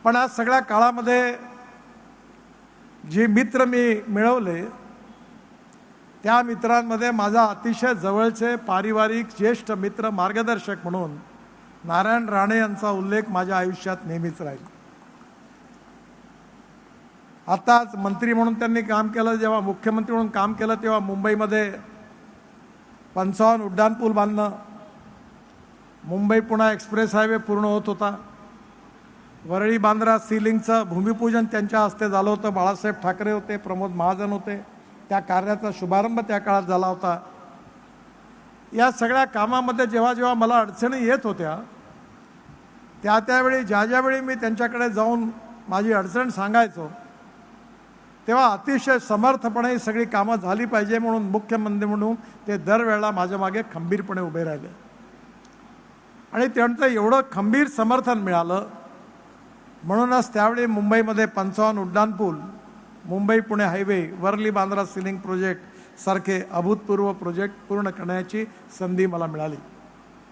पण आज सगळ्या काळामध्ये जे मित्र मी मिळवले त्या मित्रांमध्ये माझा अतिशय जवळचे पारिवारिक ज्येष्ठ मित्र मार्गदर्शक म्हणून नारायण राणे यांचा उल्लेख माझ्या आयुष्यात नेहमीच राहील. आताच मंत्री म्हणून त्यांनी काम केलं, जेव्हा मुख्यमंत्री म्हणून काम केलं तेव्हा मुंबईमध्ये 55 उड्डाणपूल बांधणं, मुंबई पुणे एक्सप्रेस हायवे पूर्ण होत होता, वरळी बांद्रा सीलिंगचं भूमिपूजन त्यांच्या हस्ते झालं होतं. बाळासाहेब ठाकरे होते, प्रमोद महाजन होते, त्या कार्याचा शुभारंभ त्या काळात झाला होता. या सगळ्या कामामध्ये जेव्हा जेव्हा मला अडचणी येत होत्या त्यावेळी ज्यावेळी मी त्यांच्याकडे जाऊन माझी अडचण सांगायचो तेव्हा अतिशय समर्थपणे ही सगळी कामं झाली पाहिजे म्हणून मुख्यमंत्री म्हणून ते दरवेळेला माझ्या मागे खंबीरपणे उभे राहिले. आणि त्यांचं एवढं खंबीर समर्थन मिळालं म्हणूनच त्यावेळी मुंबईमध्ये 55 उड्डाणपूल, Mumbai Pune highway, Worli Bandra ceiling project सारखे अभूतपूर्व प्रोजेक्ट पूर्ण करण्याची संधी मला मिळाली.